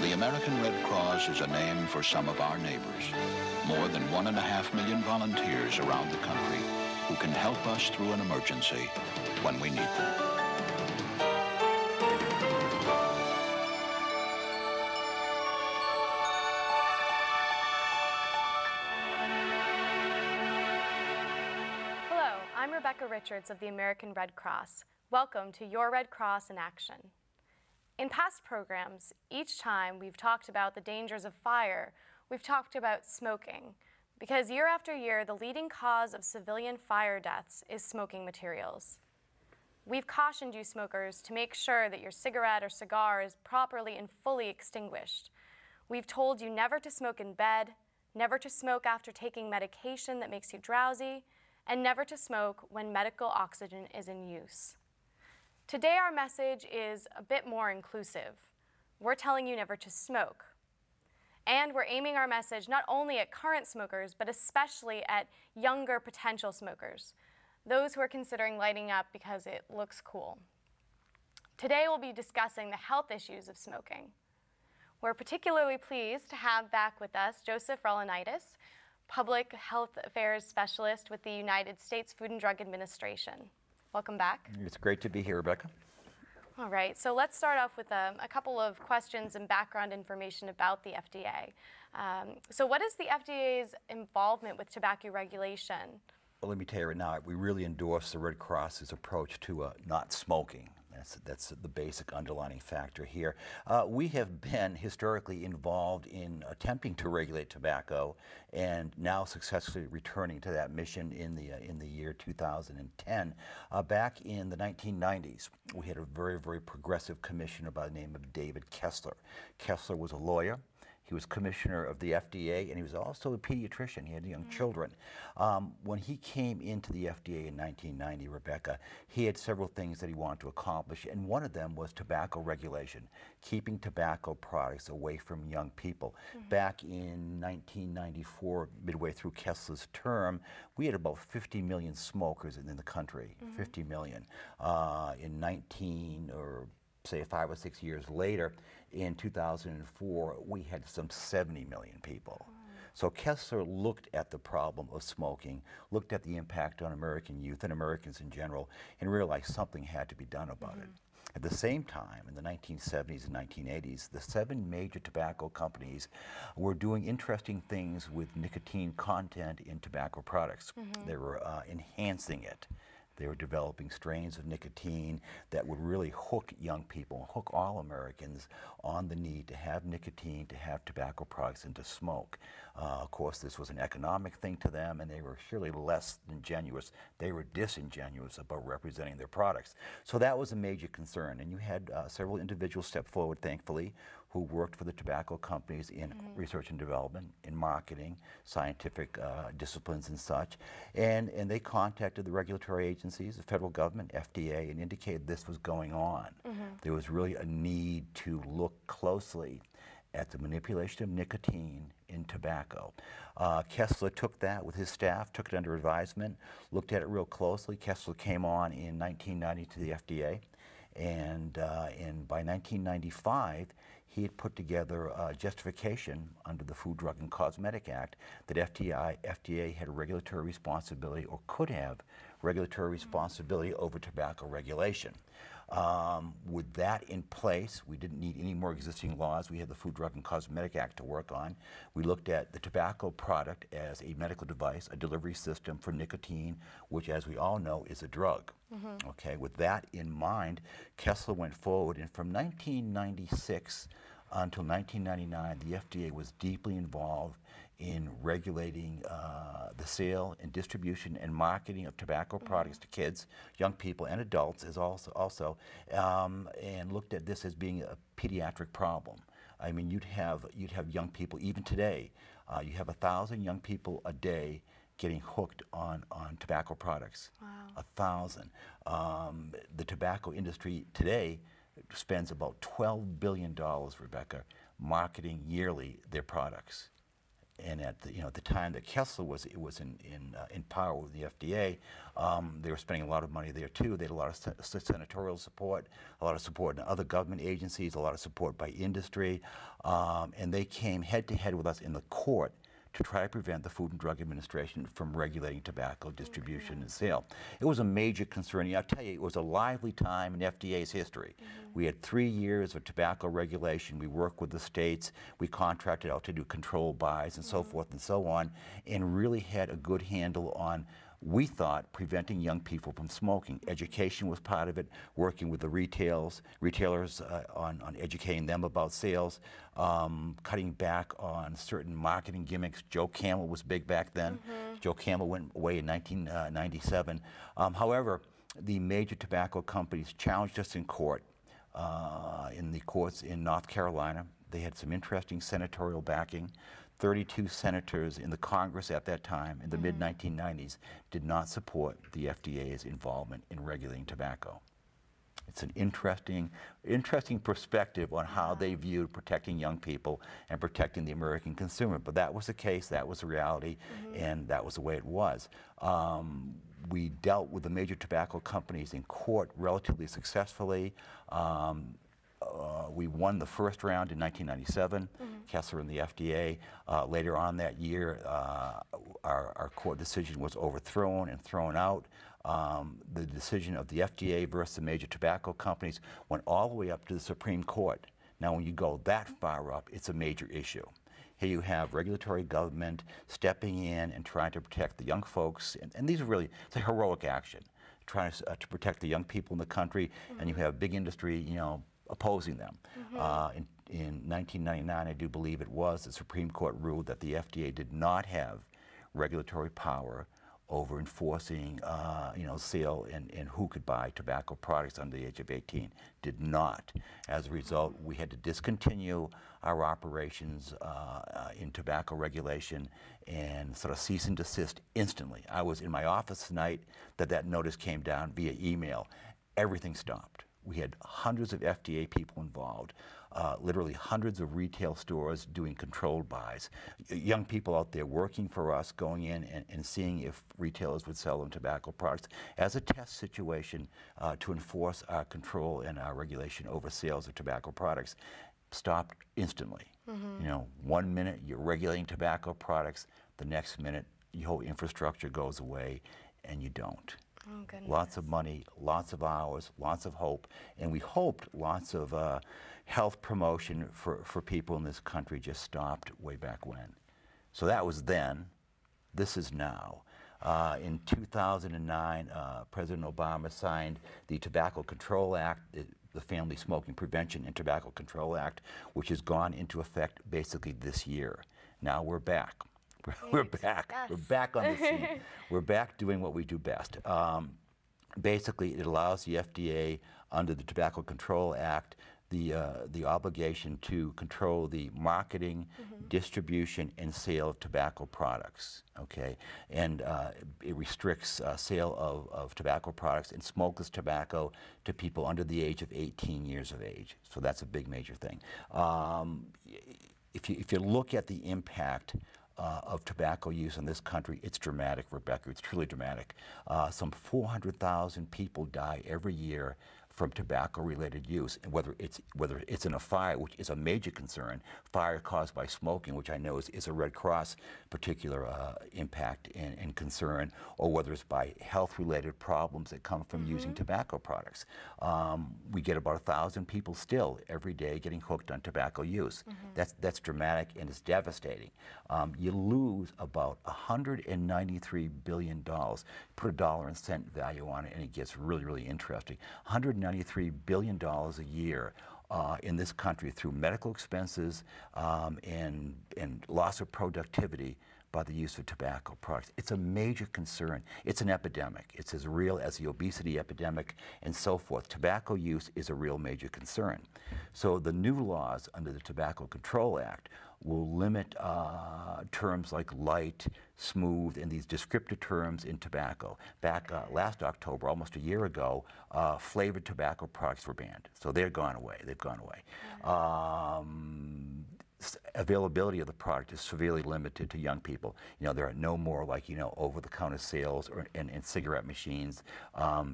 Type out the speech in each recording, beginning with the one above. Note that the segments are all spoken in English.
The American Red Cross is a name for some of our neighbors. More than 1.5 million volunteers around the country who can help us through an emergency when we need them. Hello, I'm Rebecca Richards of the American Red Cross. Welcome to Your Red Cross in Action. In past programs, each time we've talked about the dangers of fire, we've talked about smoking, because year after year, the leading cause of civilian fire deaths is smoking materials. We've cautioned you smokers to make sure that your cigarette or cigar is properly and fully extinguished. We've told you never to smoke in bed, never to smoke after taking medication that makes you drowsy, and never to smoke when medical oxygen is in use. Today our message is a bit more inclusive. We're telling you never to smoke. And we're aiming our message not only at current smokers, but especially at younger potential smokers, those who are considering lighting up because it looks cool. Today we'll be discussing the health issues of smoking. We're particularly pleased to have back with us Joseph Raulianitis, Public Health Affairs Specialist with the United States Food and Drug Administration. Welcome back. It's great to be here, Rebecca. All right, so let's start off with a couple of questions and background information about the FDA. So what is the FDA's involvement with tobacco regulation? Well, let me tell you right now, we really endorse the Red Cross's approach to not smoking. That's the basic underlining factor here. We have been historically involved in attempting to regulate tobacco and now successfully returning to that mission in the year 2010. Back in the 1990s, we had a very, very progressive commissioner by the name of David Kessler. Kessler was a lawyer. He was commissioner of the FDA, and he was also a pediatrician. He had young children. When he came into the FDA in 1990, Rebecca, he had several things that he wanted to accomplish, and one of them was tobacco regulation, keeping tobacco products away from young people. Back in 1994, midway through Kessler's term, we had about 50 million smokers in the country, 50 million. In 5 or 6 years later, in 2004, we had some 70 million people. So Kessler looked at the problem of smoking, looked at the impact on American youth and Americans in general, and realized something had to be done about it. At the same time, in the 1970s and 1980s, the 7 major tobacco companies were doing interesting things with nicotine content in tobacco products. They were enhancing it. They were developing strains of nicotine that would really hook young people, hook all Americans on the need to have nicotine, to have tobacco products, and to smoke. Of course, this was an economic thing to them, and they were surely less ingenuous. They were disingenuous about representing their products. So that was a major concern, and you had several individuals step forward, thankfully, who worked for the tobacco companies in research and development, in marketing, scientific disciplines and such. And they contacted the regulatory agencies, the federal government, FDA, and indicated this was going on. There was really a need to look closely at the manipulation of nicotine in tobacco. Kessler took that with his staff, took it under advisement, looked at it real closely. Kessler came on in 1990 to the FDA, and by 1995, he had put together a justification under the Food, Drug, and Cosmetic Act that FDA had a regulatory responsibility, or could have regulatory responsibility over tobacco regulation. With that in place, we didn't need any more existing laws. We had the Food, Drug, and Cosmetic Act to work on. We looked at the tobacco product as a medical device, a delivery system for nicotine, which, as we all know, is a drug. Okay, with that in mind, Kessler went forward, and from 1996 until 1999, the FDA was deeply involved in regulating the sale and distribution and marketing of tobacco products to kids, young people, and adults, as also and looked at this as being a pediatric problem. I mean, you'd have young people, even today, you have 1,000 young people a day getting hooked on tobacco products. Wow. 1,000. The tobacco industry today spends about $12 billion, Rebecca, marketing yearly their products. at the, at the time that Kessler was in power with the FDA, they were spending a lot of money there too. They had a lot of senatorial support, a lot of support in other government agencies, a lot of support by industry, and they came head to head with us in the court to try to prevent the Food and Drug Administration from regulating tobacco distribution and sale. It was a major concern. I'll tell you, it was a lively time in FDA's history. We had 3 years of tobacco regulation. We worked with the states. We contracted out to do control buys and so forth and so on, and really had a good handle on, we thought, preventing young people from smoking. Education was part of it, working with the retailers on educating them about sales, cutting back on certain marketing gimmicks. Joe Camel was big back then. Joe Camel went away in 1997. However, the major tobacco companies challenged us in court, in the courts in North Carolina. They had some interesting senatorial backing. 32 senators in the Congress at that time, in the mid-1990s, did not support the FDA's involvement in regulating tobacco. It's an interesting perspective on how they viewed protecting young people and protecting the American consumer. But that was the case, that was the reality, and that was the way it was. We dealt with the major tobacco companies in court relatively successfully. We won the first round in 1997, Kessler and the FDA. Later on that year, our court decision was overthrown and thrown out. The decision of the FDA versus the major tobacco companies went all the way up to the Supreme Court. Now, when you go that far up, it's a major issue. Here you have regulatory government stepping in and trying to protect the young folks, and these are really, it's a heroic action, trying to protect the young people in the country, and you have big industry, opposing them. In 1999, I do believe it was, the Supreme Court ruled that the FDA did not have regulatory power over enforcing, sale and who could buy tobacco products under the age of 18. Did not. As a result, we had to discontinue our operations in tobacco regulation and sort of cease and desist instantly. I was in my office tonight that notice came down via email. Everything stopped. We had hundreds of FDA people involved, literally hundreds of retail stores doing controlled buys, young people out there working for us, going in and seeing if retailers would sell them tobacco products as a test situation to enforce our control and our regulation over sales of tobacco products. Stopped instantly. 1 minute you're regulating tobacco products, the next minute your whole infrastructure goes away and you don't. Oh, goodness. Lots of money, lots of hours, lots of hope, and we hoped lots of health promotion for people in this country just stopped way back when. So that was then. This is now. In 2009, President Obama signed the Tobacco Control Act, the Family Smoking Prevention and Tobacco Control Act, which has gone into effect basically this year. Now we're back. We're back. Yes. We're back on the scene. We're back doing what we do best. Basically, it allows the FDA, under the Tobacco Control Act, the obligation to control the marketing, distribution, and sale of tobacco products. Okay, and it restricts sale of tobacco products and smokeless tobacco to people under the age of 18 years of age. So that's a big major thing. If you look at the impact of tobacco use in this country, it's dramatic, Rebecca. It's truly dramatic. Some 400,000 people die every year from tobacco-related use, and whether it's in a fire, which is a major concern, fire caused by smoking, which I know is a Red Cross particular impact and concern, or whether it's by health-related problems that come from using tobacco products. We get about 1,000 people still every day getting hooked on tobacco use. That's dramatic and it's devastating. You lose about $193 billion. Put a dollar and cent value on it, and it gets really, really interesting. $193 billion a year in this country through medical expenses and loss of productivity by the use of tobacco products. It's a major concern. It's an epidemic. It's as real as the obesity epidemic and so forth. Tobacco use is a real major concern. So the new laws under the Tobacco Control Act will limit terms like light, smooth, and these descriptive terms in tobacco. Back last October, almost a year ago, flavored tobacco products were banned. So they're gone away. They've gone away. availability of the product is severely limited to young people. You know, there are no more like, you know, over-the-counter sales or in cigarette machines.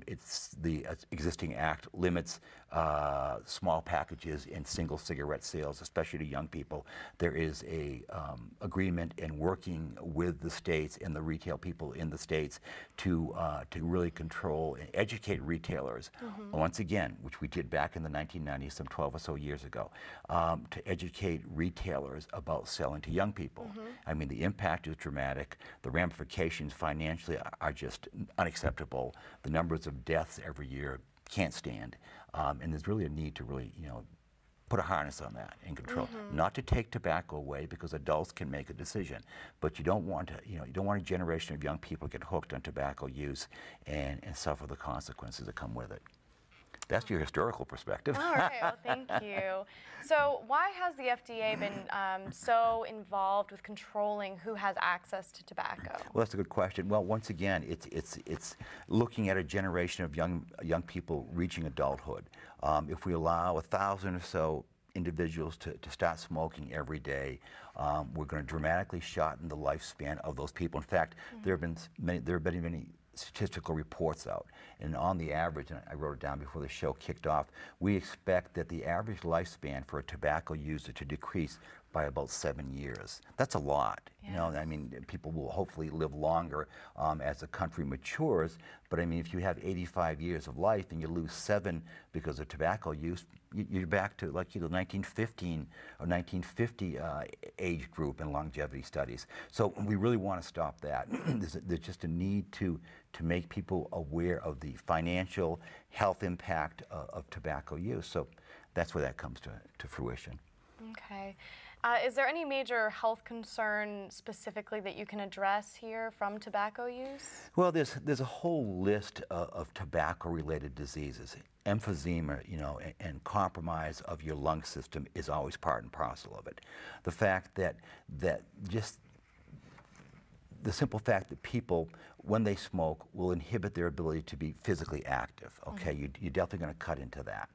It's the existing act limits small packages in single cigarette sales, especially to young people. There is a agreement in working with the states and the retail people in the states to really control and educate retailers, once again, which we did back in the 1990s, some 12 or so years ago, to educate retailers about selling to young people. I mean, the impact is dramatic. The ramifications financially are just unacceptable. The numbers of deaths every year can't stand. And there's really a need to really, you know, put a harness on that and control. Not to take tobacco away, because adults can make a decision, but you don't want to, you know, you don't want a generation of young people to get hooked on tobacco use and suffer the consequences that come with it. That's your historical perspective. All right, well, thank you. So why has the FDA been so involved with controlling who has access to tobacco? Well, that's a good question. Well, once again, it's looking at a generation of young people reaching adulthood. If we allow 1,000 or so individuals to start smoking every day, we're going to dramatically shorten the lifespan of those people. In fact, there have been many statistical reports out, and on the average, and I wrote it down before the show kicked off, we expect that the average lifespan for a tobacco user to decrease by about 7 years. That's a lot. You know, I mean, people will hopefully live longer as the country matures, but I mean, if you have 85 years of life and you lose 7 because of tobacco use, you're back to like, you know, 1915 or 1950 age group in longevity studies. So we really want to stop that. There's just a need to make people aware of the financial health impact of tobacco use. So that's where that comes to fruition. Okay. Is there any major health concern specifically that you can address here from tobacco use? Well, there's a whole list of tobacco-related diseases. Emphysema, you know, and compromise of your lung system is always part and parcel of it. The fact that just the simple fact that people, when they smoke, will inhibit their ability to be physically active. Okay, you're definitely going to cut into that.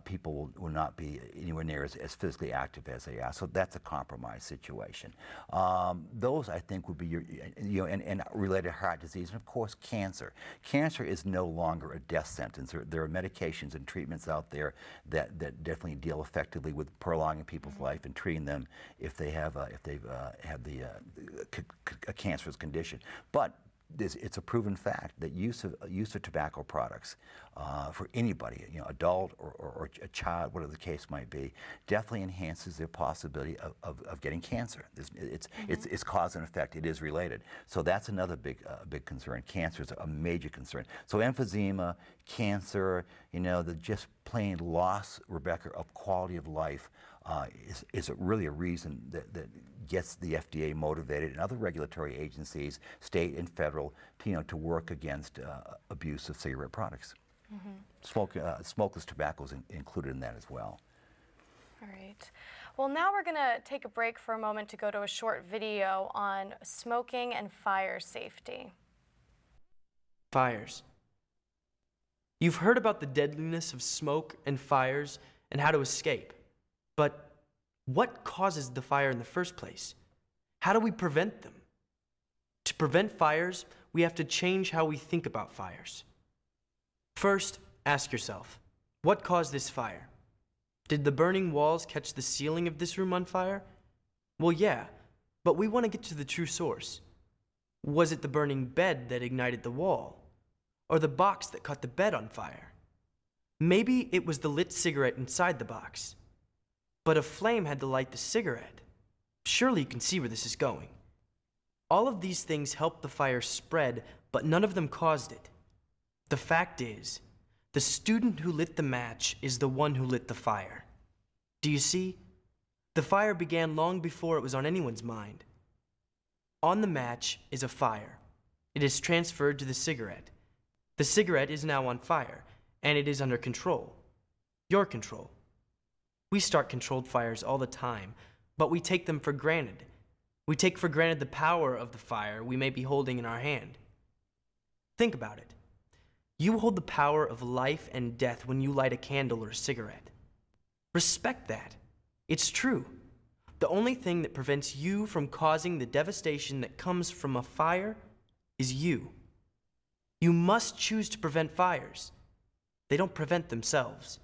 People will not be anywhere near as physically active as they are. So that's a compromised situation. Those, I think, would be your, you know, and related heart disease, and of course, cancer. Cancer is no longer a death sentence. There are medications and treatments out there that definitely deal effectively with prolonging people's life and treating them if they have a cancerous condition. But it's a proven fact that use of tobacco products for anybody, you know, adult or a child, whatever the case might be, definitely enhances their possibility of getting cancer. It's cause and effect. It is related. So that's another big concern. Cancer is a major concern. So emphysema, cancer, you know, the just plain loss, Rebecca, of quality of life is really a reason that gets the FDA motivated and other regulatory agencies, state and federal, you know, to work against abuse of cigarette products. Smokeless tobacco is included in that as well. All right. Well, now we're going to take a break for a moment to go to a short video on smoking and fire safety. Fires. You've heard about the deadliness of smoke and fires and how to escape. But what causes the fire in the first place? How do we prevent them? To prevent fires, we have to change how we think about fires. First, ask yourself, what caused this fire? Did the burning walls catch the ceiling of this room on fire? Well, yeah, but we want to get to the true source. Was it the burning bed that ignited the wall? Or the box that caught the bed on fire? Maybe it was the lit cigarette inside the box. But a flame had to light the cigarette. Surely you can see where this is going. All of these things helped the fire spread, but none of them caused it. The fact is, the student who lit the match is the one who lit the fire. Do you see? The fire began long before it was on anyone's mind. On the match is a fire. It is transferred to the cigarette. The cigarette is now on fire, and it is under control. Your control. We start controlled fires all the time, but we take them for granted. We take for granted the power of the fire we may be holding in our hand. Think about it. You hold the power of life and death when you light a candle or a cigarette. Respect that. It's true. The only thing that prevents you from causing the devastation that comes from a fire is you. You must choose to prevent fires. They don't prevent themselves.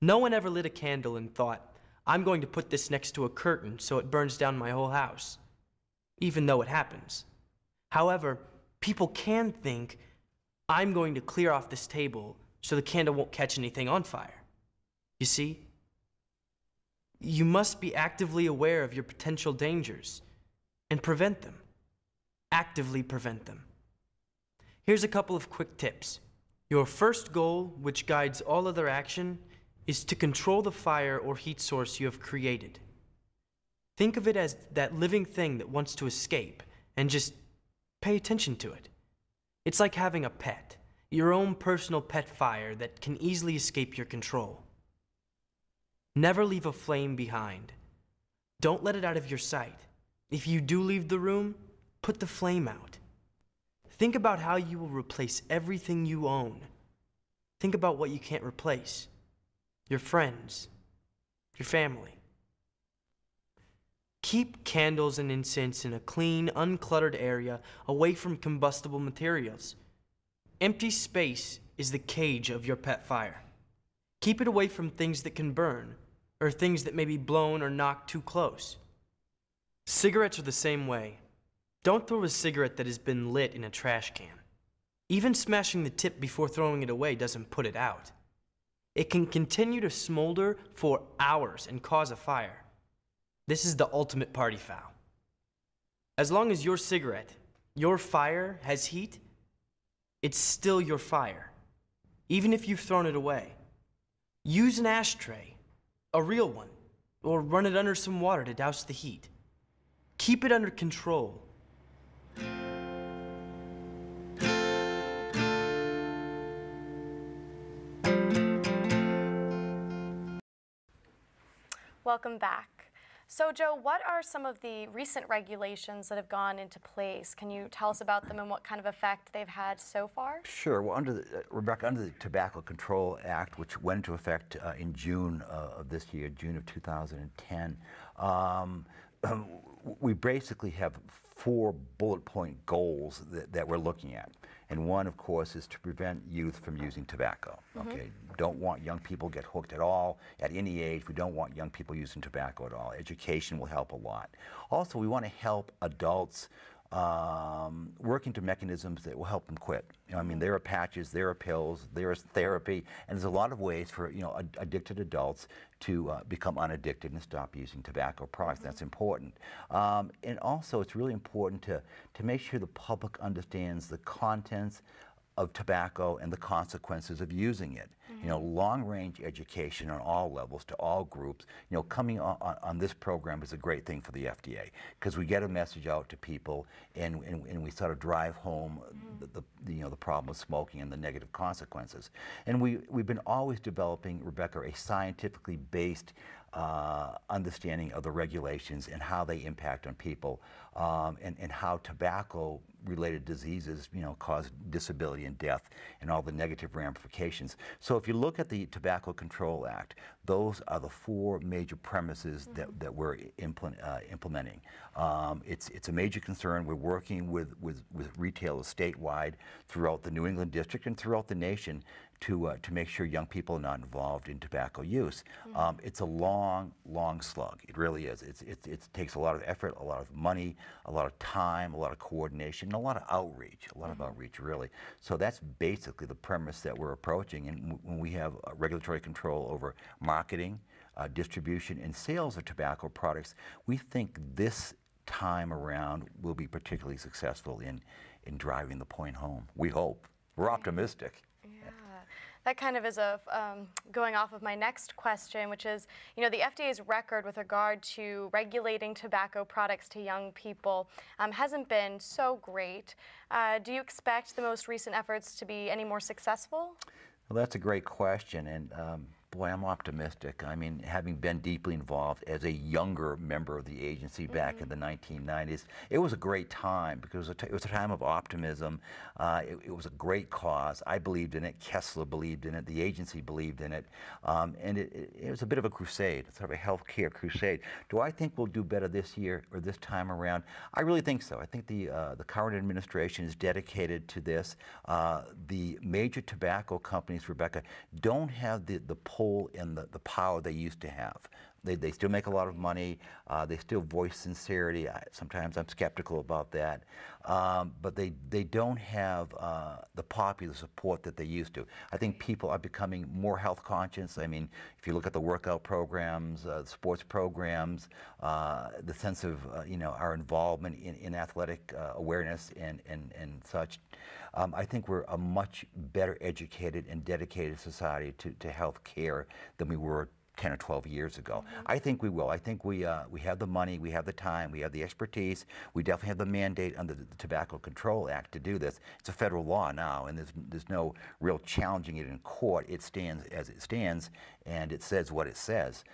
No one ever lit a candle and thought, I'm going to put this next to a curtain so it burns down my whole house, even though it happens. However, people can think, I'm going to clear off this table so the candle won't catch anything on fire. You see? You must be actively aware of your potential dangers and prevent them. Actively prevent them. Here's a couple of quick tips. Your first goal, which guides all other action, is to control the fire or heat source you have created. Think of it as that living thing that wants to escape, and just pay attention to it. It's like having a pet, your own personal pet fire that can easily escape your control. Never leave a flame behind. Don't let it out of your sight. If you do leave the room, put the flame out. Think about how you will replace everything you own. Think about what you can't replace. Your friends, your family. Keep candles and incense in a clean, uncluttered area away from combustible materials. Empty space is the cage of your pet fire. Keep it away from things that can burn, or things that may be blown or knocked too close. Cigarettes are the same way. Don't throw a cigarette that has been lit in a trash can. Even smashing the tip before throwing it away doesn't put it out. It can continue to smolder for hours and cause a fire. This is the ultimate party foul. As long as your cigarette, your fire, has heat, it's still your fire, even if you've thrown it away. Use an ashtray, a real one, or run it under some water to douse the heat. Keep it under control. Welcome back. So Joe, what are some of the recent regulations that have gone into place? Can you tell us about them and what kind of effect they've had so far? Sure. Well, Rebecca, under the Tobacco Control Act, which went into effect in June of this year, June of 2010, we basically have 4 bullet point goals that we're looking at. And one, of course, is to prevent youth from using tobacco. Okay, don't want young people to get hooked at all at any age. We don't want young people using tobacco at all. Education will help a lot. Also, we want to help adults work into mechanisms that will help them quit. You know, I mean, there are patches, there are pills, there is therapy, and there's a lot of ways for addicted adults to become unaddicted and stop using tobacco products. That's important. And also, it's really important to make sure the public understands the contents of tobacco and the consequences of using it. You know, long-range education on all levels to all groups. You know, coming on this program is a great thing for the FDA because we get a message out to people and we sort of drive home the problem of smoking and the negative consequences. And we've been always developing, Rebecca, a scientifically based understanding of the regulations and how they impact on people, and how tobacco-related diseases, cause disability and death and all the negative ramifications. So if you look at the Tobacco Control Act, those are the 4 major premises that we're implementing. It's a major concern. We're working with retailers statewide throughout the New England district and throughout the nation to make sure young people are not involved in tobacco use. It's a long slug. It really is. It takes a lot of effort, a lot of money, a lot of time, a lot of coordination, and a lot of outreach. Really. So that's basically the premise that we're approaching. And when we have regulatory control over marketing, distribution, and sales of tobacco products, we think this time around will be particularly successful in driving the point home. We hope. We're optimistic. That kind of is going off of my next question, which is, the FDA's record with regard to regulating tobacco products to young people hasn't been so great. Do you expect the most recent efforts to be any more successful? Well, that's a great question, and boy, I'm optimistic. I mean, having been deeply involved as a younger member of the agency back in the 1990s, it was a great time because it was a time of optimism. It was a great cause. I believed in it. Kessler believed in it. The agency believed in it. And it was a bit of a crusade, sort of a healthcare crusade. Do I think we'll do better this year or this time around? I really think so. I think the current administration is dedicated to this. The major tobacco companies, Rebecca, don't have the pull and the power they used to have. They still make a lot of money. They still voice sincerity. Sometimes I'm skeptical about that. But they don't have the popular support that they used to. I think people are becoming more health conscious. I mean, if you look at the workout programs, the sports programs, the sense of our involvement in athletic awareness and such, I think we're a much better educated and dedicated society to health care than we were 10 or 12 years ago. I think we will. I think we have the money, we have the time, we have the expertise. We definitely have the mandate under the Tobacco Control Act to do this. It's a federal law now, and there's no real challenging it in court. It stands as it stands, and it says what it says.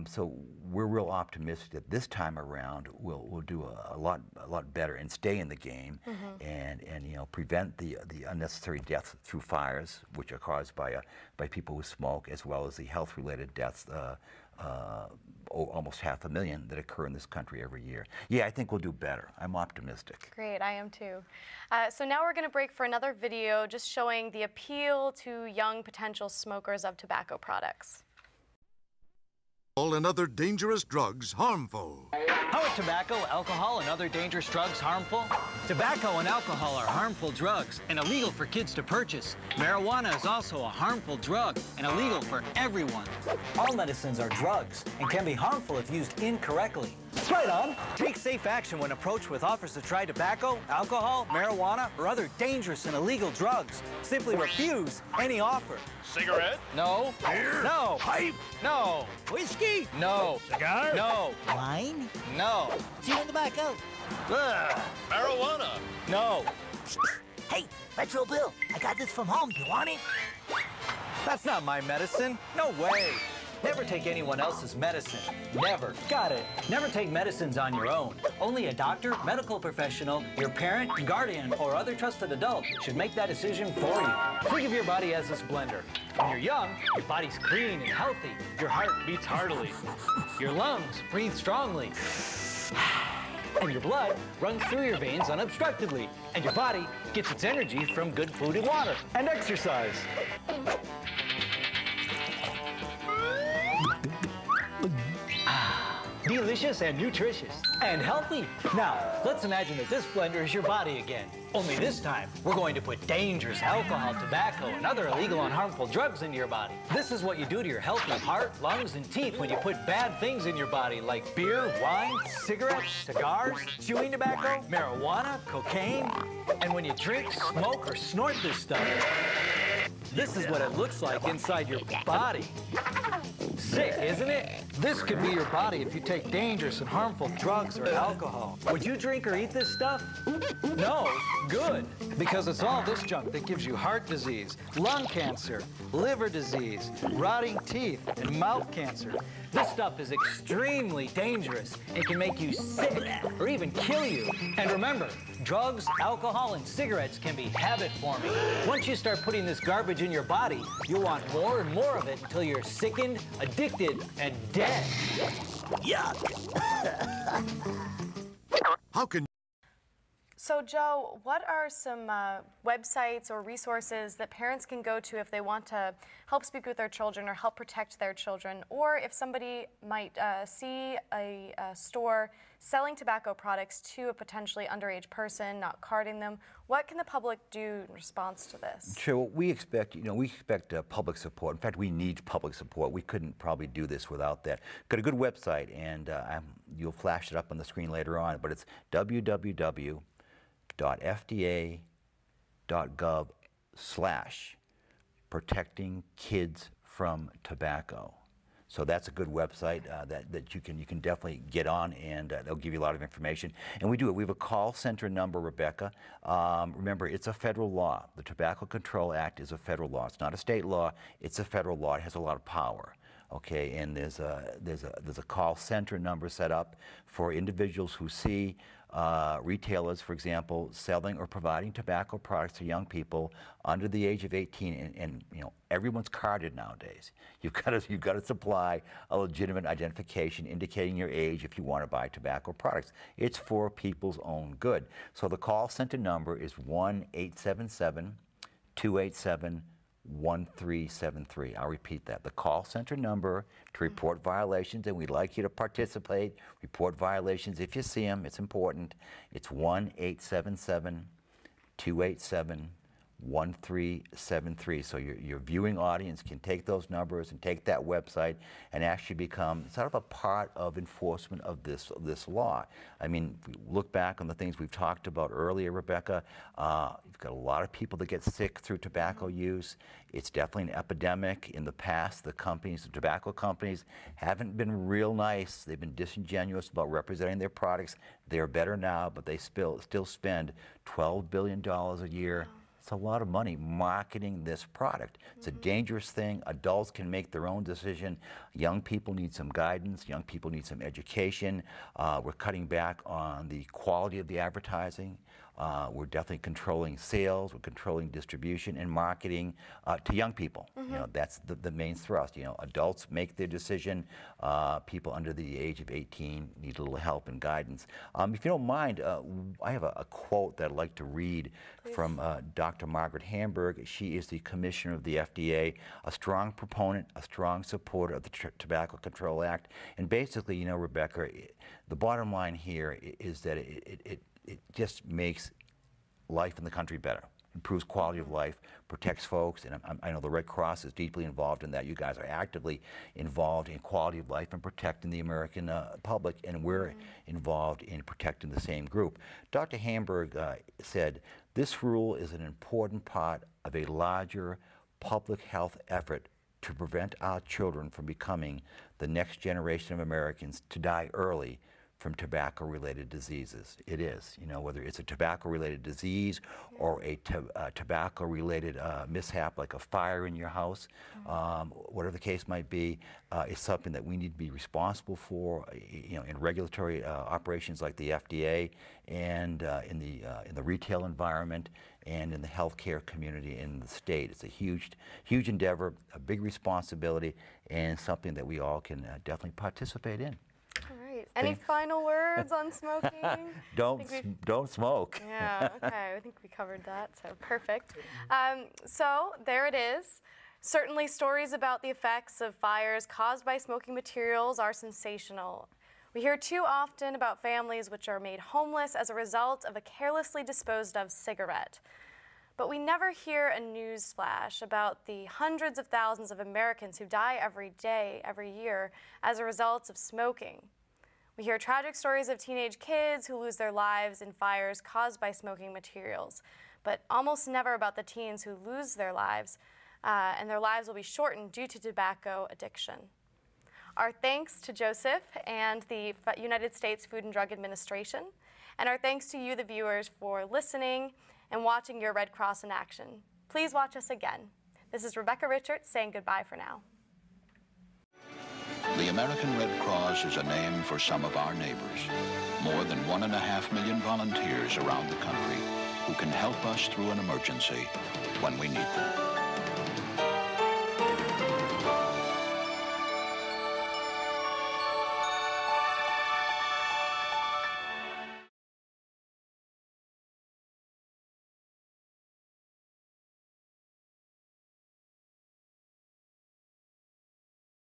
So we're real optimistic that this time around we'll do a lot better and stay in the game, and prevent the unnecessary deaths through fires, which are caused by people who smoke, as well as the health-related deaths. Almost 500,000 that occur in this country every year. Yeah, I think we'll do better. I'm optimistic. Great, I am too. So now we're going to break for another video just showing the appeal to young potential smokers of tobacco products. And other dangerous drugs harmful. How are tobacco, alcohol, and other dangerous drugs harmful? Tobacco and alcohol are harmful drugs and illegal for kids to purchase. Marijuana is also a harmful drug and illegal for everyone. All medicines are drugs and can be harmful if used incorrectly. Right on. Take safe action when approached with offers to try tobacco, alcohol, marijuana, or other dangerous and illegal drugs. Simply refuse any offer. Cigarette? No. Beer? No. Pipe? No. Whiskey? No. Cigar? No. Wine? No. Chewing tobacco? Ugh. Marijuana? No. Hey, Metro Bill, I got this from home. You want it? That's not my medicine. No way. Never take anyone else's medicine. Never. Got it. Never take medicines on your own. Only a doctor, medical professional, your parent, guardian, or other trusted adult should make that decision for you. Think of your body as this blender. When you're young, your body's clean and healthy. Your heart beats heartily. Your lungs breathe strongly. And your blood runs through your veins unobstructedly. And your body gets its energy from good food and water. And exercise. Delicious and nutritious. And healthy. Now, let's imagine that this blender is your body again. Only this time, we're going to put dangerous alcohol, tobacco, and other illegal and harmful drugs into your body. This is what you do to your healthy heart, lungs, and teeth when you put bad things in your body like beer, wine, cigarettes, cigars, chewing tobacco, marijuana, cocaine. And when you drink, smoke, or snort this stuff, this is what it looks like inside your body. Sick, isn't it? This could be your body if you take dangerous and harmful drugs or alcohol. Would you drink or eat this stuff? No. Good. Because it's all this junk that gives you heart disease, lung cancer, liver disease, rotting teeth, and mouth cancer. This stuff is extremely dangerous. It can make you sick or even kill you. And remember, drugs, alcohol, and cigarettes can be habit-forming. Once you start putting this garbage in your body, you'll want more and more of it until you're sickened, addicted, and dead. Yuck. How can So Joe, what are some websites or resources that parents can go to if they want to help speak with their children or help protect their children, or if somebody might see a store selling tobacco products to a potentially underage person, not carding them? What can the public do in response to this? Sure. We expect, public support. In fact, we need public support. We couldn't probably do this without that. Got a good website, and you'll flash it up on the screen later on, but it's www.fda.gov/protecting kids from tobacco. So that's a good website that you can definitely get on, and they'll give you a lot of information. And we do it. We have a call center number, Rebecca. Remember, it's a federal law. The Tobacco Control Act is a federal law. It's not a state law. It's a federal law. It has a lot of power. Okay, and there's a call center number set up for individuals who see retailers, for example, selling or providing tobacco products to young people under the age of 18, and you know, everyone's carded nowadays. You've got to supply a legitimate identification indicating your age if you want to buy tobacco products. It's for people's own good. So the call center number is 1-877-287-1373. I'll repeat that. The call center number to report violations, and we'd like you to participate. Report violations if you see them. It's important. It's 1-877-287-1373. So your viewing audience can take those numbers and take that website and actually become sort of a part of enforcement of this law. I mean, if we look back on the things we've talked about earlier, Rebecca, you've got a lot of people that get sick through tobacco use. It's definitely an epidemic. In the past, the tobacco companies haven't been real nice. They've been disingenuous about representing their products. They're better now, but they still spend $12 billion a year. It's a lot of money marketing this product. It's a dangerous thing. Adults can make their own decision. Young people need some guidance. Young people need some education. We're cutting back on the quality of the advertising. We're definitely controlling sales. We're controlling distribution and marketing to young people. You know, that's the main thrust. You know, adults make their decision. People under the age of 18 need a little help and guidance. If you don't mind, I have a quote that I'd like to read from Dr. Margaret Hamburg. She is the commissioner of the FDA, a strong proponent, a strong supporter of the Tobacco Control Act. And basically, you know, Rebecca, the bottom line here is that it just makes life in the country better, improves quality of life, protects folks, and I know the Red Cross is deeply involved in that. You guys are actively involved in quality of life and protecting the American public, and we're involved in protecting the same group. Dr. Hamburg said, "This rule is an important part of a larger public health effort to prevent our children from becoming the next generation of Americans to die early from tobacco-related diseases." It is, you know, whether it's a tobacco-related disease or a tobacco-related mishap like a fire in your house, whatever the case might be, it's something that we need to be responsible for, you know, in regulatory operations like the FDA, and in the retail environment, and in the healthcare community in the state. It's a huge endeavor, a big responsibility, and something that we all can definitely participate in. Any final words on smoking? Don't smoke. Yeah, okay, I think we covered that, so perfect. So there it is. Certainly stories about the effects of fires caused by smoking materials are sensational. We hear too often about families which are made homeless as a result of a carelessly disposed of cigarette. But we never hear a news flash about the hundreds of thousands of Americans who die every day, every year, as a result of smoking. We hear tragic stories of teenage kids who lose their lives in fires caused by smoking materials, but almost never about the teens who lose their lives, and their lives will be shortened due to tobacco addiction. Our thanks to Joseph and the United States Food and Drug Administration, and our thanks to you, the viewers, for listening and watching your Red Cross in action. Please watch us again. This is Rebecca Richards saying goodbye for now. The American Red Cross is a name for some of our neighbors. More than 1.5 million volunteers around the country who can help us through an emergency when we need them.